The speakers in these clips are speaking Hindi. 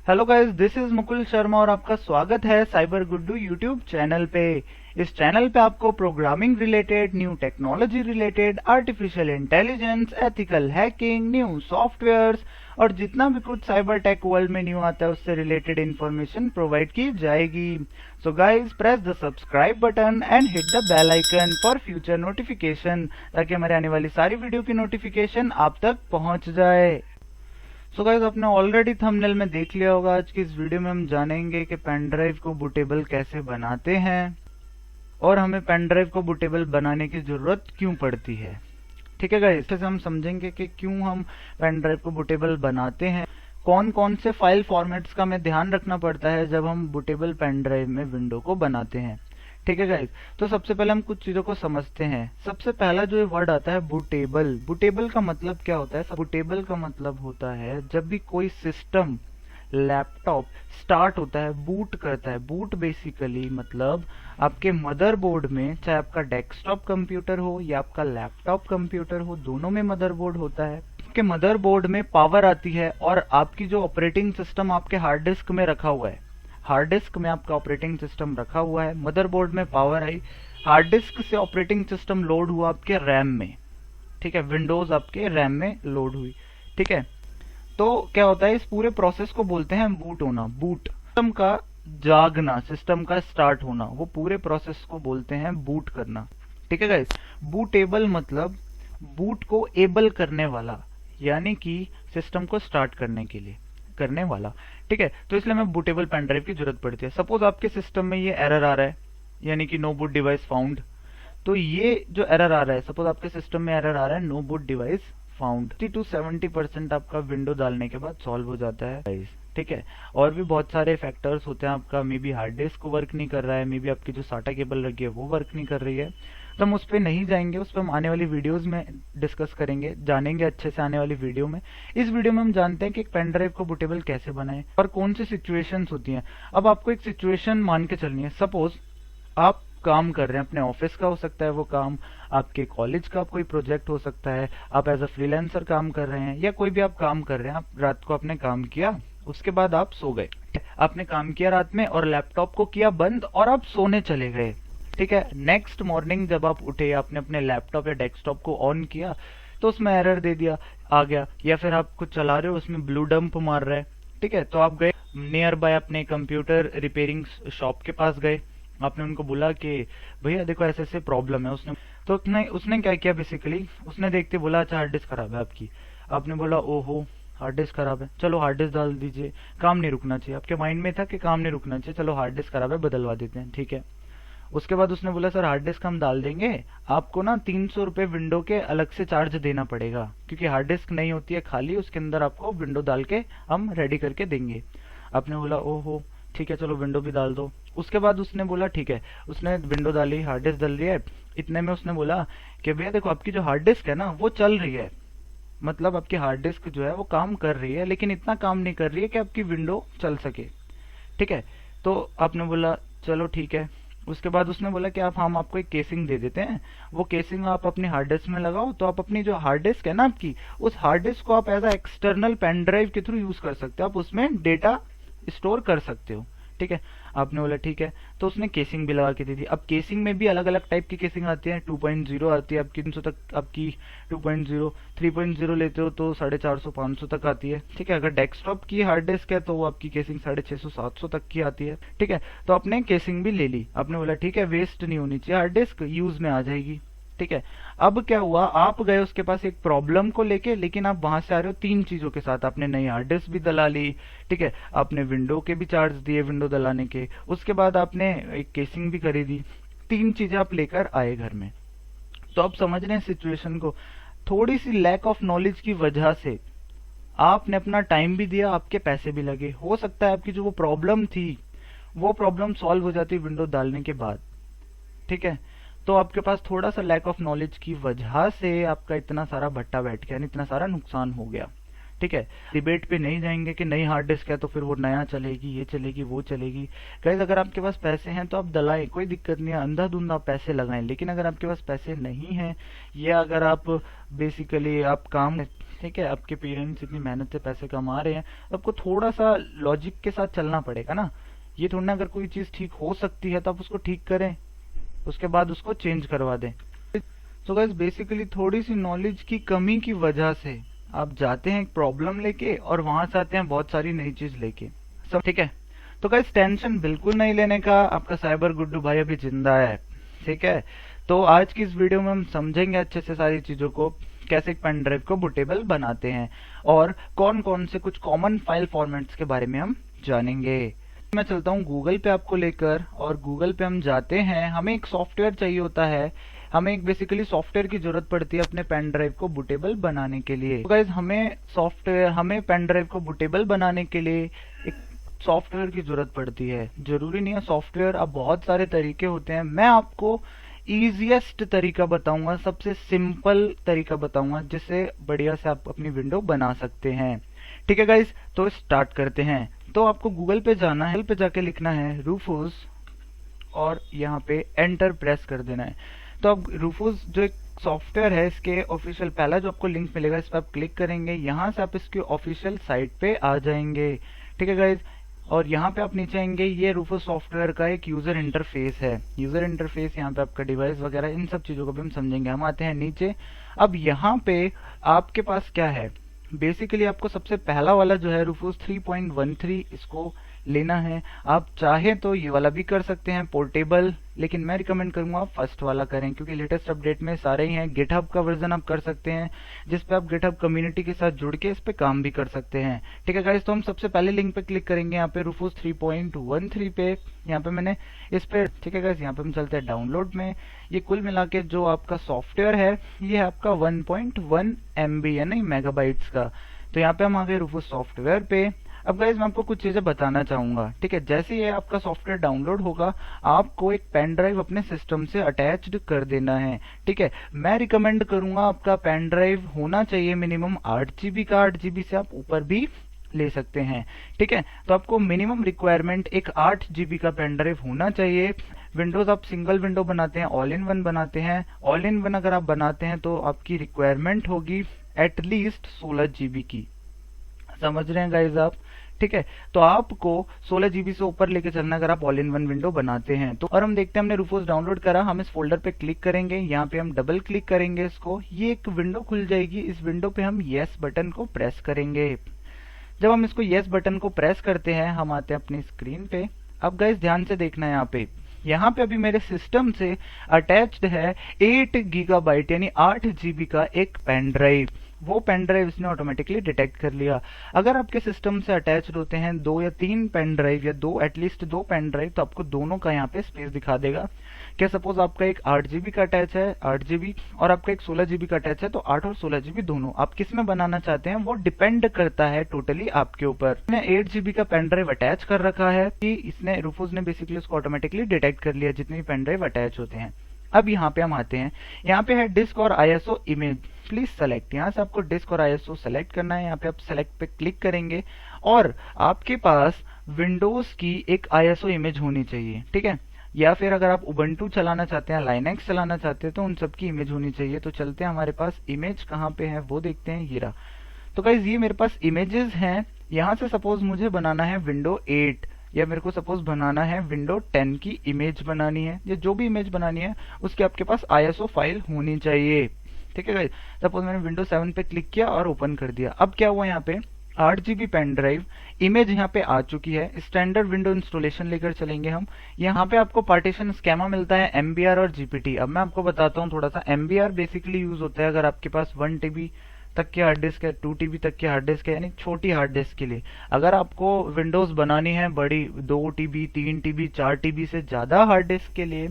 Hello guys, this is Mukul Sharma और आपका स्वागत है साइबर गुड्डू यूट्यूब चैनल पे। इस चैनल पे आपको programming related, new technology related, artificial intelligence, ethical hacking, new softwares और जितना भी कुछ साइबर टेक वर्ल्ड में न्यू आता है उससे रिलेटेड इंफॉर्मेशन प्रोवाइड की जाएगी। So guys, press the subscribe button and hit the bell icon for future notification, ताकि हमारे आने वाली सारी वीडियो की नोटिफिकेशन आप तक पहुंच जाए। सो गाइस, आपने ऑलरेडी थंबनेल में देख लिया होगा। आज की इस वीडियो में हम जानेंगे कि पेन ड्राइव को बूटेबल कैसे बनाते हैं और हमें पेन ड्राइव को बूटेबल बनाने की जरूरत क्यों पड़ती है। ठीक है गाइस, इससे हम समझेंगे कि क्यों हम पेन ड्राइव को बूटेबल बनाते हैं, कौन कौन से फाइल फॉर्मेट्स का हमें ध्यान रखना पड़ता है जब हम बूटेबल पेन ड्राइव में विंडो को बनाते हैं। ठीक है गाइस, तो सबसे पहले हम कुछ चीजों को समझते हैं। सबसे पहला जो वर्ड आता है बूटेबल। बूटेबल का मतलब क्या होता है? बूटेबल का मतलब होता है जब भी कोई सिस्टम, लैपटॉप स्टार्ट होता है, बूट करता है। बूट बेसिकली मतलब आपके मदरबोर्ड में, चाहे आपका डेस्कटॉप कंप्यूटर हो या आपका लैपटॉप कंप्यूटर हो, दोनों में मदरबोर्ड होता है। आपके मदरबोर्ड में पावर आती है और आपकी जो ऑपरेटिंग सिस्टम आपके हार्ड डिस्क में रखा हुआ है, हार्ड डिस्क में आपका ऑपरेटिंग सिस्टम रखा हुआ है, मदरबोर्ड में पावर आई, हार्ड डिस्क से ऑपरेटिंग सिस्टम लोड हुआ आपके रैम में। ठीक है, विंडोज आपके रैम में लोड हुई। ठीक है, तो क्या होता है, इस पूरे प्रोसेस को बोलते हैं बूट होना। बूट सिस्टम का जागना, सिस्टम का स्टार्ट होना, वो पूरे प्रोसेस को बोलते हैं बूट करना। ठीक है गाइस, बूटेबल मतलब बूट को एबल करने वाला, यानी कि सिस्टम को स्टार्ट करने के लिए करने वाला। ठीक है, तो इसलिए हमें बूटेबल पेन ड्राइव की जरूरत पड़ती है। सपोज आपके सिस्टम में ये एरर आ रहा है, यानी कि नो बूट डिवाइस फाउंड। तो ये जो एरर आ रहा है, सपोज आपके सिस्टम में एरर आ रहा है no boot device found, 60 to 70% आपका विंडो डालने के बाद सॉल्व हो जाता है। ठीक है, और भी बहुत सारे फैक्टर्स होते हैं। आपका may be hard disk work नहीं कर रहा है, मे बी आपकी जो साटा केबल लगी है वो वर्क नहीं कर रही है। तो हम उस पर नहीं जाएंगे, उस पर हम आने वाली वीडियोस में डिस्कस करेंगे, जानेंगे अच्छे से आने वाली वीडियो में। इस वीडियो में हम जानते हैं कि एक पेन ड्राइव को बूटेबल कैसे बनाएं और कौन सी सिचुएशंस होती हैं। अब आपको एक सिचुएशन मान के चलनी है। सपोज आप काम कर रहे हैं, अपने ऑफिस का हो सकता है वो काम, आपके कॉलेज का कोई प्रोजेक्ट हो सकता है, आप एज अ फ्रीलांसर काम कर रहे हैं, या कोई भी आप काम कर रहे हैं। आप रात को आपने काम किया, उसके बाद आप सो गए। आपने काम किया रात में और लैपटॉप को किया बंद और आप सोने चले गए। ठीक है, नेक्स्ट मॉर्निंग जब आप उठे, आपने अपने लैपटॉप या डेस्कटॉप को ऑन किया तो उसमें एरर दे दिया, आ गया। या फिर आप कुछ चला रहे हो, उसमें ब्लू डंप मार रहा है। ठीक है, तो आप गए नियर बाय अपने कंप्यूटर रिपेयरिंग शॉप के पास गए, आपने उनको बोला कि भैया देखो ऐसे ऐसे प्रॉब्लम है। उसने क्या किया, बेसिकली उसने देखते बोला अच्छा हार्ड डिस्क खराब है आपकी। आपने बोला ओहो हार्ड डिस्क खराब है, चलो हार्ड डिस्क डाल दीजिए, काम नहीं रुकना चाहिए। आपके माइंड में था कि काम नहीं रुकना चाहिए, चलो हार्ड डिस्क खराब है बदलवा देते हैं। ठीक है, उसके बाद उसने बोला सर हार्ड डिस्क हम डाल देंगे, आपको ना 300 रुपए विंडो के अलग से चार्ज देना पड़ेगा, क्योंकि हार्ड डिस्क नहीं होती है खाली, उसके अंदर आपको विंडो डाल के हम रेडी करके देंगे। आपने बोला ओहो ठीक है चलो विंडो भी डाल दो। उसके बाद उसने बोला ठीक है, उसने विंडो डाली, हार्ड डिस्क डाल रही है। इतने में उसने बोला कि भैया देखो आपकी जो हार्ड डिस्क है ना वो चल रही है, मतलब आपकी हार्ड डिस्क जो है वो काम कर रही है, लेकिन इतना काम नहीं कर रही है कि आपकी विंडो चल सके। ठीक है, तो आपने बोला चलो ठीक है। उसके बाद उसने बोला कि आप हम आपको एक केसिंग दे देते हैं, वो केसिंग आप अपनी हार्ड डिस्क में लगाओ, तो आप अपनी जो हार्ड डिस्क है ना आपकी, उस हार्ड डिस्क को आप as a external pen drive के थ्रू यूज कर सकते हो, आप उसमें डेटा स्टोर कर सकते हो। ठीक है, आपने बोला ठीक है, तो उसने केसिंग भी लगा के दी थी। अब केसिंग में भी अलग अलग टाइप की केसिंग आती है, 2.0 आती है आपकी 300 तक, आपकी 2.0, 3.0 लेते हो तो 450 500 तक आती है। ठीक है, अगर डेस्कटॉप की हार्ड डिस्क है तो वो आपकी केसिंग 650 700 तक की आती है। ठीक है, तो आपने केसिंग भी ले ली, आपने बोला ठीक है वेस्ट नहीं होनी चाहिए, हार्ड डिस्क यूज में आ जाएगी। ठीक है, अब क्या हुआ, आप गए उसके पास एक प्रॉब्लम को लेके, लेकिन आप वहां से आ रहे हो 3 चीजों के साथ। आपने नई हार्ड डिस्क भी दला ली, ठीक है, आपने विंडो के भी चार्ज दिए विंडो दलाने के, उसके बाद आपने एक केसिंग भी खरीदी। 3 चीजें आप लेकर आए घर में। तो आप समझ रहे हैं सिचुएशन को, थोड़ी सी लैक ऑफ नॉलेज की वजह से आपने अपना टाइम भी दिया, आपके पैसे भी लगे। हो सकता है आपकी जो वो प्रॉब्लम थी वो प्रॉब्लम सॉल्व हो जाती विंडो डालने के बाद। ठीक है, तो आपके पास थोड़ा सा लैक ऑफ नॉलेज की वजह से आपका इतना सारा भट्टा बैठ गया, इतना सारा नुकसान हो गया। ठीक है, डिबेट पे नहीं जाएंगे कि नई हार्ड डिस्क है तो फिर वो नया चलेगी, ये चलेगी, वो चलेगी। गाइस अगर आपके पास पैसे हैं तो आप दलाएं, कोई दिक्कत नहीं है, अंधाधुंध आप पैसे लगाएं। लेकिन अगर आपके पास पैसे नहीं है, या अगर आप बेसिकली आप काम ठीक है, आपके पेरेंट्स इतनी मेहनत से पैसे कमा रहे हैं, तो आपको थोड़ा सा लॉजिक के साथ चलना पड़ेगा ना। ये थोड़ा ना अगर कोई चीज ठीक हो सकती है तो आप उसको ठीक करें, उसके बाद उसको चेंज करवा दें। तो गाइस बेसिकली थोड़ी सी नॉलेज की कमी की वजह से आप जाते हैं एक प्रॉब्लम लेके और वहां से आते हैं बहुत सारी नई चीज लेके, सब ठीक है। तो गाइस टेंशन बिल्कुल नहीं लेने का, आपका साइबर गुड्डू भाई अभी जिंदा है, ठीक है। तो आज की इस वीडियो में हम समझेंगे अच्छे से सारी चीजों को, कैसे एक पेन ड्राइव को बूटेबल बनाते हैं और कौन कौन से कुछ कॉमन फाइल फॉर्मेट्स के बारे में हम जानेंगे। मैं चलता हूँ गूगल पे आपको लेकर, और गूगल पे हम जाते हैं। हमें एक सॉफ्टवेयर चाहिए होता है, हमें एक बेसिकली सॉफ्टवेयर की जरूरत पड़ती है अपने पेन ड्राइव को बूटेबल बनाने के लिए। तो गाइस हमें पेन ड्राइव को बूटेबल बनाने के लिए एक सॉफ्टवेयर की जरूरत पड़ती है। जरूरी नहीं है सॉफ्टवेयर, अब बहुत सारे तरीके होते हैं। मैं आपको इजीएस्ट तरीका बताऊंगा, सबसे सिंपल तरीका बताऊंगा जिससे बढ़िया से आप अपनी विंडो बना सकते हैं। ठीक है गाइस, तो स्टार्ट करते हैं। तो आपको गूगल पे जाना है, गूगल पे जाके लिखना है रूफूस और यहाँ पे एंटर प्रेस कर देना है। तो अब रूफूस जो एक सॉफ्टवेयर है, इसके ऑफिशियल पहला जो आपको लिंक मिलेगा इस पर आप क्लिक करेंगे, यहाँ से आप इसके ऑफिशियल साइट पे आ जाएंगे। ठीक है गाइस, और यहाँ पे आप नीचे आएंगे, ये रूफूस सॉफ्टवेयर का एक यूजर इंटरफेस है। यूजर इंटरफेस यहाँ पे आपका डिवाइस वगैरह इन सब चीजों को भी हम समझेंगे। हम आते हैं नीचे। अब यहाँ पे आपके पास क्या है, बेसिकली आपको सबसे पहला वाला जो है रूफूस 3.13 इसको लेना है। आप चाहे तो ये वाला भी कर सकते हैं पोर्टेबल, लेकिन मैं रिकमेंड करूंगा फर्स्ट वाला करें, क्योंकि लेटेस्ट अपडेट में सारे ही हैं। गिटहब का वर्जन आप कर सकते हैं, जिसपे आप गिटहब कम्युनिटी के साथ जुड़ के इस पे काम भी कर सकते हैं। ठीक है गाइस, तो हम सबसे पहले लिंक पे क्लिक करेंगे, यहाँ पे रूफूस 3.13 पे, यहाँ पे मैंने इस पे, ठीक है गाइस, यहाँ पे हम चलते हैं डाउनलोड में। ये कुल मिला के जो आपका सॉफ्टवेयर है ये है आपका 1.1 MB यानी मेगाबाइट्स का। तो यहाँ पे हम आ गए रूफूस सॉफ्टवेयर पे। अब गाइस मैं आपको कुछ चीजें बताना चाहूंगा। ठीक है, जैसे ये आपका सॉफ्टवेयर डाउनलोड होगा, आपको एक पेन ड्राइव अपने सिस्टम से अटैच्ड कर देना है। ठीक है, मैं रिकमेंड करूंगा आपका पेन ड्राइव होना चाहिए मिनिमम 8 GB का। 8 GB से आप ऊपर भी ले सकते हैं। ठीक है, तो आपको मिनिमम रिक्वायरमेंट एक 8 GB का पेन ड्राइव होना चाहिए। विंडोज आप सिंगल विंडो बनाते हैं, ऑल इन वन बनाते हैं, ऑल इन वन अगर आप बनाते हैं तो आपकी रिक्वायरमेंट होगी एटलीस्ट 16 GB की। समझ रहे हैं गाइज आप? ठीक है, तो आपको 16 GB से ऊपर लेके चलना अगर आप ऑल इन वन विंडो बनाते हैं तो। और हम देखते हैं हमने रूफूस डाउनलोड करा, हम इस फोल्डर पे क्लिक करेंगे, यहाँ पे हम डबल क्लिक करेंगे इसको, ये एक विंडो खुल जाएगी। इस विंडो पे हम यस बटन को प्रेस करेंगे। जब हम इसको यस बटन को प्रेस करते हैं, हम आते हैं अपनी स्क्रीन पे। अब गाइस ध्यान से देखना है, यहाँ पे अभी मेरे सिस्टम से अटैच्ड है 8 GB यानी 8 GB का एक पेन ड्राइव। वो पेन ड्राइव इसने ऑटोमेटिकली डिटेक्ट कर लिया। अगर आपके सिस्टम से अटैच्ड होते हैं 2 या 3 पेन ड्राइव या एटलीस्ट 2 पेन ड्राइव, तो आपको दोनों का यहाँ पे स्पेस दिखा देगा। क्या सपोज आपका एक 8 GB का अटैच है, 8 GB, और आपका एक 16 GB का अटैच है, तो 8 और 16 GB दोनों आप किस में बनाना चाहते हैं वो डिपेंड करता है टोटली आपके ऊपर। मैंने 8 GB का पेन ड्राइव अटैच कर रखा है कि इसने रूफूस ने बेसिकली उसको ऑटोमेटिकली डिटेक्ट कर लिया जितने भी पेन ड्राइव अटैच होते हैं। अब यहाँ पे हम आते हैं, यहाँ पे है डिस्क और ISO इमेज, प्लीज सेलेक्ट। यहाँ से आपको डिस्क और ISO सेलेक्ट करना है। यहाँ पे आप सेलेक्ट पे क्लिक करेंगे और आपके पास विंडोज की एक ISO इमेज होनी चाहिए। ठीक है, या फिर अगर आप उबंटू चलाना चाहते हैं, लाइनेक्स चलाना चाहते हैं, तो उन सबकी इमेज होनी चाहिए। तो चलते हैं, हमारे पास इमेज कहाँ पे है वो देखते हैं। ये रहा। तो गाइस ये मेरे पास इमेजेस हैं। यहाँ से सपोज मुझे बनाना है विंडो 8 या मेरे को सपोज बनाना है विंडो 10 की इमेज बनानी है, या जो भी इमेज बनानी है उसकी आपके पास ISO फाइल होनी चाहिए। ठीक है गाइस, सपोज मैंने विंडो 7 पे क्लिक किया और ओपन कर दिया। अब क्या हुआ, यहाँ पे 8 GB पेन ड्राइव इमेज यहाँ पे आ चुकी है। स्टैंडर्ड विंडो इंस्टॉलेशन लेकर चलेंगे हम। यहाँ पे आपको पार्टीशन स्कीमा मिलता है MBR और GPT। अब मैं आपको बताता हूँ थोड़ा सा। MBR बेसिकली यूज होता है अगर आपके पास 1 TB तक की हार्ड डिस्क है, 2 TB तक की हार्ड डिस्क है, यानी छोटी हार्ड डिस्क के लिए। अगर आपको विंडोज बनानी है बड़ी 2 TB 3 TB 4 TB से ज्यादा हार्ड डिस्क के लिए,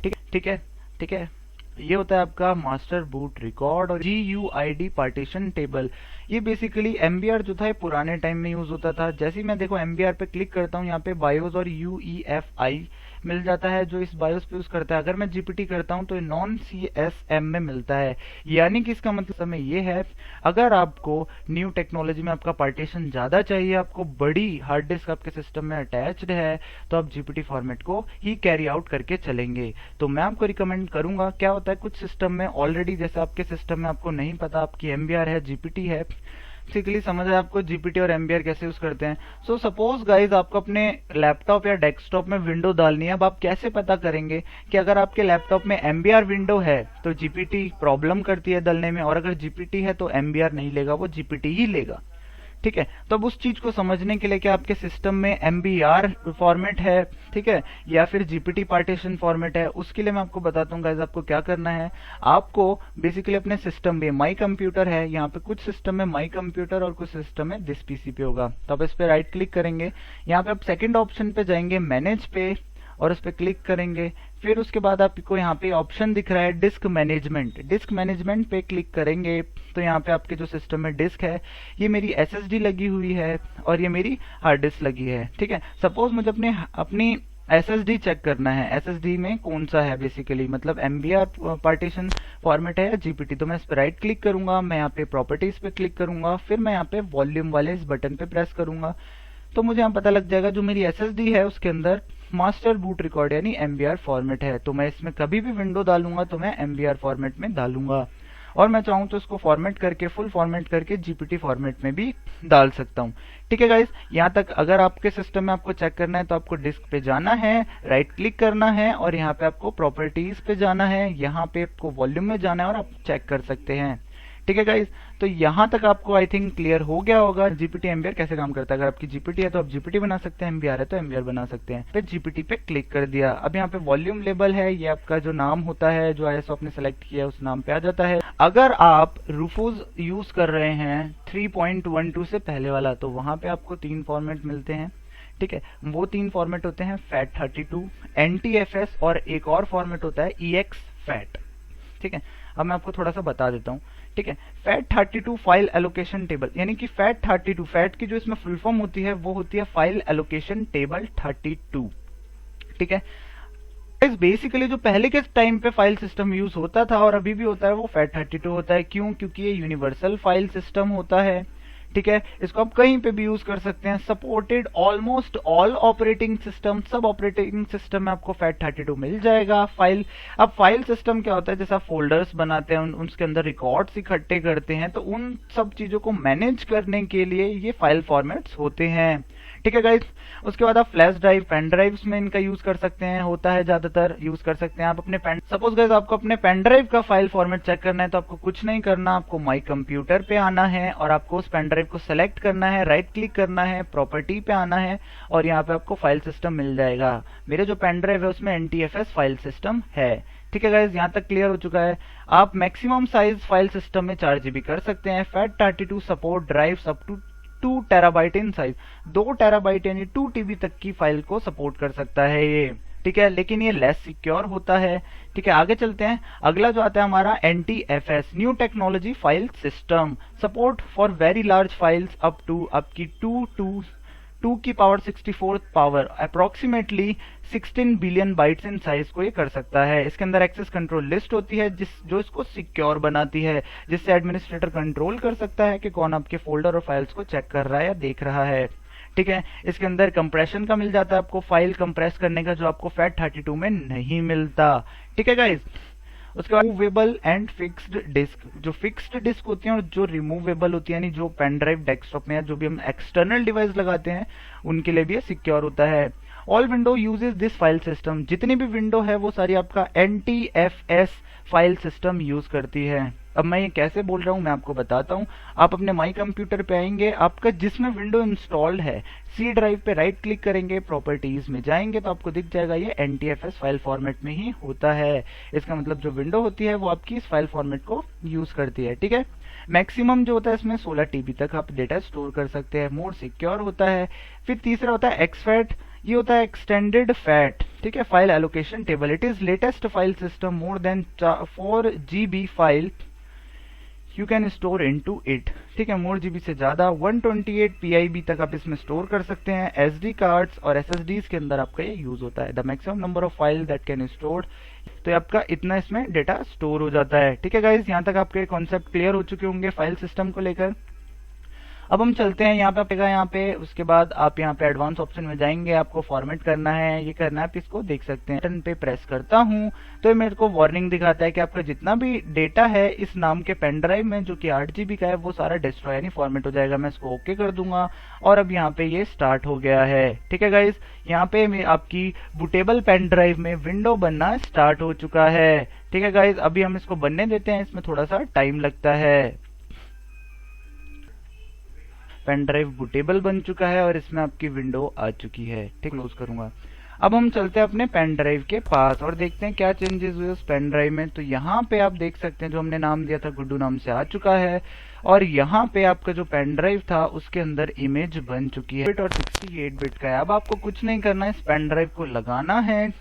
ठीक है, ये होता है आपका मास्टर बूट रिकॉर्ड और GUID पार्टीशन टेबल। ये बेसिकली MBR जो था ये पुराने टाइम में यूज होता था। जैसे ही मैं देखो MBR पे क्लिक करता हूँ, यहाँ पे बायोस और UEFI मिल जाता है जो इस बायोस पे यूज करता है। अगर मैं जीपीटी करता हूं तो नॉन सीएसएम में मिलता है, यानी कि इसका मतलब समय ये है, अगर आपको न्यू टेक्नोलॉजी में आपका पार्टीशन ज्यादा चाहिए, आपको बड़ी हार्ड डिस्क आपके सिस्टम में अटैच्ड है, तो आप जीपीटी फॉर्मेट को ही कैरी आउट करके चलेंगे। तो मैं आपको रिकमेंड करूंगा, क्या होता है कुछ सिस्टम में ऑलरेडी, जैसे आपके सिस्टम में आपको नहीं पता आपकी एमबीआर है जीपीटी है, बेसिकली समझ है आपको जीपीटी और एमबीआर कैसे यूज करते हैं। सो सपोज गाइज आपको अपने लैपटॉप या डेस्कटॉप में विंडो डालनी है। अब आप कैसे पता करेंगे कि अगर आपके लैपटॉप में एमबीआर विंडो है तो जीपीटी प्रॉब्लम करती है डालने में, और अगर जीपीटी है तो एमबीआर नहीं लेगा, वो जीपीटी ही लेगा। ठीक है, तो अब उस चीज को समझने के लिए कि आपके सिस्टम में एमबीआर फॉर्मेट है, ठीक है, या फिर जीपीटी पार्टीशन फॉर्मेट है, उसके लिए मैं आपको बताता हूँ गाइज आपको क्या करना है। आपको बेसिकली अपने सिस्टम में माई कंप्यूटर है, यहाँ पे कुछ सिस्टम में माई कंप्यूटर और कुछ सिस्टम में दिस पीसी पे होगा, तो आप इस पे राइट क्लिक करेंगे, यहाँ पे आप सेकंड ऑप्शन पे जाएंगे मैनेज पे और उस पर क्लिक करेंगे। फिर उसके बाद आपको यहाँ पे ऑप्शन दिख रहा है डिस्क मैनेजमेंट, डिस्क मैनेजमेंट पे क्लिक करेंगे तो यहाँ पे आपके जो सिस्टम में डिस्क है, ये मेरी एसएसडी लगी हुई है और ये मेरी हार्ड डिस्क लगी है। ठीक है, सपोज मुझे अपनी एसएसडी चेक करना है, एसएसडी में कौन सा है, बेसिकली मतलब एमबीआर पार्टीशन फॉर्मेट है या जीपीटी। तो मैं इस पर राइट क्लिक करूंगा, मैं यहाँ पे प्रॉपर्टीज पे क्लिक करूंगा, फिर मैं यहाँ पे वॉल्यूम वाले इस बटन पे प्रेस करूंगा, तो मुझे यहाँ पता लग जाएगा जो मेरी एसएसडी है उसके अंदर मास्टर बूट रिकॉर्ड यानी एमबीआर फॉर्मेट है। तो मैं इसमें कभी भी विंडो डालूंगा तो मैं एमबीआर फॉर्मेट में डालूंगा, और मैं चाहूँ तो इसको फॉर्मेट करके फुल फॉर्मेट करके जीपीटी फॉर्मेट में भी डाल सकता हूँ। ठीक है गाइस, यहाँ तक अगर आपके सिस्टम में आपको चेक करना है तो आपको डिस्क पे जाना है, राइट क्लिक करना है और यहाँ पे आपको प्रॉपर्टीज पे जाना है, यहाँ पे आपको वॉल्यूम में जाना है और आप चेक कर सकते हैं। ठीक है गाइस, तो यहाँ तक आपको आई थिंक क्लियर हो गया होगा जीपीटी एमबीआर कैसे काम करता है। अगर आपकी जीपीटी है तो आप जीपीटी बना सकते हैं, एमबीआर है तो एमबीआर बना सकते हैं। फिर जीपीटी पे क्लिक कर दिया, अब यहाँ पे वॉल्यूम लेबल है, ये आपका जो नाम होता है जो आईएसओ आपने सेलेक्ट किया उस नाम पे आ जाता है। अगर आप रूफोज यूज कर रहे हैं 3.12 से पहले वाला, तो वहां पे आपको 3 फॉर्मेट मिलते हैं। ठीक है, वो 3 फॉर्मेट होते हैं FAT32, NTFS और एक और फॉर्मेट होता है EXFAT। ठीक है, अब मैं आपको थोड़ा सा बता देता हूँ। ठीक है, FAT32 फाइल एलोकेशन टेबल, यानी कि FAT32, फैट की जो इसमें फुल फॉर्म होती है वो होती है फाइल एलोकेशन टेबल 32। ठीक है, बेसिकली जो पहले के टाइम पे फाइल सिस्टम यूज होता था और अभी भी होता है वो FAT32 होता है। क्यों? क्योंकि ये यूनिवर्सल फाइल सिस्टम होता है। ठीक है, इसको आप कहीं पे भी यूज कर सकते हैं, supported almost all operating system, सब ऑपरेटिंग सिस्टम में आपको FAT32 मिल जाएगा। अब फाइल सिस्टम क्या होता है, जैसे आप फोल्डर्स बनाते हैं, उसके अंदर रिकॉर्ड्स इकट्ठे करते हैं, तो उन सब चीजों को मैनेज करने के लिए ये फाइल फॉर्मेट्स होते हैं। ठीक है गाइस, उसके बाद आप फ्लैश ड्राइव, पेन ड्राइव्स में इनका यूज कर सकते हैं, होता है ज्यादातर यूज कर सकते हैं आप अपने सपोज गाइस आपको अपने पेन ड्राइव का फाइल फॉर्मेट चेक करना है तो आपको कुछ नहीं करना, आपको माई कंप्यूटर पे आना है और आपको उस पेन ड्राइव को सेलेक्ट करना है, राइट क्लिक करना है, प्रॉपर्टी पे आना है और यहाँ पे आपको फाइल सिस्टम मिल जाएगा। मेरे जो पेन ड्राइव है उसमें NTFS फाइल सिस्टम है। ठीक है गाइस, यहाँ तक क्लियर हो चुका है। आप मैक्सिमम साइज फाइल सिस्टम में 4 GB कर सकते हैं। FAT32 support drives up to 2 TB in size, 2 TB यानी 2 TB तक की फाइल को सपोर्ट कर सकता है ये। ठीक है, लेकिन ये लेस सिक्योर होता है। ठीक है, आगे चलते हैं। अगला जो आता है हमारा NTFS, new technology file system, support for very large files up to आपकी 2 की power 64 power approximately 16 billion bytes in size को ये कर सकता है। इसके अंदर एक्सेस कंट्रोल लिस्ट होती है जो इसको सिक्योर बनाती है, जिससे एडमिनिस्ट्रेटर कंट्रोल कर सकता है कि कौन आपके फोल्डर और फाइल्स को चेक कर रहा है या देख रहा है। ठीक है, इसके अंदर कंप्रेशन का मिल जाता है आपको, फाइल कंप्रेस करने का, जो आपको FAT32 में नहीं मिलता। ठीक है गाइस, उसके बाद रिमूवेबल एंड फिक्स्ड डिस्क, जो फिक्स्ड डिस्क होती हैं और जो रिमूवेबल होती है, यानी जो पेन ड्राइव डेस्कटॉप में या जो भी हम एक्सटर्नल डिवाइस लगाते हैं उनके लिए भी ये सिक्योर होता है। All window uses this file system, जितनी भी विंडो है वो सारी आपका NTFS फाइल सिस्टम यूज करती है। अब मैं ये कैसे बोल रहा हूँ मैं आपको बताता हूँ। आप अपने माई कंप्यूटर पे आएंगे, आपका जिसमें विंडो इंस्टॉल्ड है सी ड्राइव पे राइट क्लिक करेंगे, प्रॉपर्टीज में जाएंगे तो आपको दिख जाएगा ये NTFS फाइल फॉर्मेट में ही होता है। इसका मतलब जो विंडो होती है वो आपकी इस फाइल फॉर्मेट को यूज करती है। ठीक है, मैक्सिमम जो होता है इसमें 16 TB तक आप डेटा स्टोर कर सकते हैं, मोर सिक्योर होता है। फिर तीसरा होता है XFAT, ये होता है एक्सटेंडेड फैट। ठीक है, file allocation table, it is latest file system more than 4 GB file you can store into it. ठीक है, मोर जीबी से ज्यादा 128 PIB तक आप इसमें स्टोर कर सकते हैं। SD कार्ड्स और SSDs के अंदर आपका ये यूज होता है। The maximum number of file that can store, तो ये आपका इतना इसमें डेटा स्टोर हो जाता है। ठीक है गाइज, यहाँ तक आपके कॉन्सेप्ट क्लियर हो चुके होंगे फाइल सिस्टम को लेकर। अब हम चलते हैं यहाँ पे आपका यहाँ पे, उसके बाद आप यहाँ पे एडवांस ऑप्शन में जाएंगे, आपको फॉर्मेट करना है, ये करना है, आप इसको देख सकते हैं। बटन पे प्रेस करता हूँ तो ये मेरे को वार्निंग दिखाता है कि आपका जितना भी डेटा है इस नाम के पेन ड्राइव में जो कि 8 GB का है वो सारा डिस्ट्रॉय यानी फॉर्मेट हो जाएगा। मैं इसको ओके कर दूंगा और अब यहाँ पे ये स्टार्ट हो गया है। ठीक है गाइज, यहाँ पे आपकी बूटेबल पेन ड्राइव में विंडो बनना स्टार्ट हो चुका है। ठीक है गाइज, अभी हम इसको बनने देते हैं, इसमें थोड़ा सा टाइम लगता है। पेन ड्राइव बूटेबल बन चुका है और इसमें आपकी विंडो आ चुकी है। ठीक, क्लोज करूंगा। अब हम चलते हैं अपने पेन ड्राइव के पास और देखते हैं क्या चेंजेस हुए उस पेन ड्राइव में। तो यहाँ पे आप देख सकते हैं जो हमने नाम दिया था गुड्डू नाम से आ चुका है और यहाँ पे आपका जो पेन ड्राइव था उसके अंदर इमेज बन चुकी है। 8 और 68 बिट का है। अब आपको कुछ नहीं करना है, इस पेन ड्राइव को लगाना है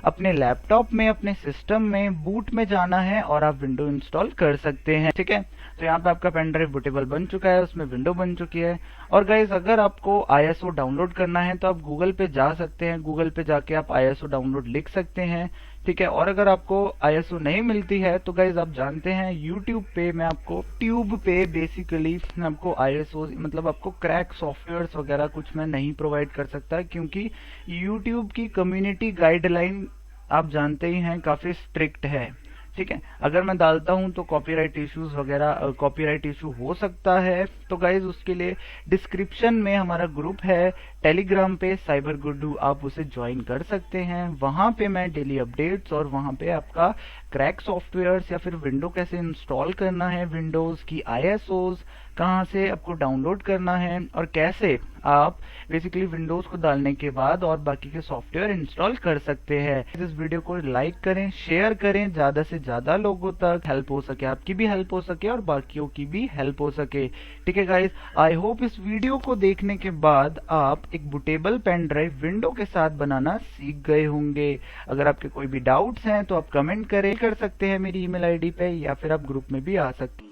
अपने लैपटॉप में, अपने सिस्टम में, बूट में जाना है और आप विंडो इंस्टॉल कर सकते हैं। ठीक है, तो यहाँ पे आपका पेन ड्राइव बूटेबल बन चुका है, उसमें विंडो बन चुकी है। और गाइज, अगर आपको ISO डाउनलोड करना है तो आप गूगल पे जा सकते हैं, गूगल पे जाके आप ISO डाउनलोड लिख सकते हैं। ठीक है, और अगर आपको ISO नहीं मिलती है तो गाइज आप जानते हैं यूट्यूब पे मैं आपको ट्यूब पे बेसिकली आपको ISO मतलब आपको क्रैक सॉफ्टवेयर्स वगैरह कुछ मैं नहीं प्रोवाइड कर सकता, क्योंकि यूट्यूब की कम्युनिटी गाइडलाइन आप जानते ही हैं काफी स्ट्रिक्ट है। ठीक है, अगर मैं डालता हूं तो कॉपीराइट इश्यूज वगैरह कॉपीराइट इशू हो सकता है। तो गाइज उसके लिए डिस्क्रिप्शन में हमारा ग्रुप है टेलीग्राम पे साइबर गुड्डू, आप उसे ज्वाइन कर सकते हैं। वहां पे मैं डेली अपडेट्स और वहां पे आपका क्रैक सॉफ्टवेयर्स या फिर विंडो कैसे इंस्टॉल करना है, विंडोज की ISOs कहाँ से आपको डाउनलोड करना है और कैसे आप बेसिकली विंडोज को डालने के बाद और बाकी के सॉफ्टवेयर इंस्टॉल कर सकते हैं। इस वीडियो को लाइक करें, शेयर करें, ज्यादा से ज्यादा लोगों तक हेल्प हो सके, आपकी भी हेल्प हो सके और बाकियों की भी हेल्प हो सके। ठीक है गाइज, आई होप इस वीडियो को देखने के बाद आप एक बूटेबल पेन ड्राइव विंडो के साथ बनाना सीख गए होंगे। अगर आपके कोई भी डाउट्स हैं तो आप कमेंट कर सकते हैं मेरी ईमेल ID पे या फिर आप ग्रुप में भी आ सकते हैं।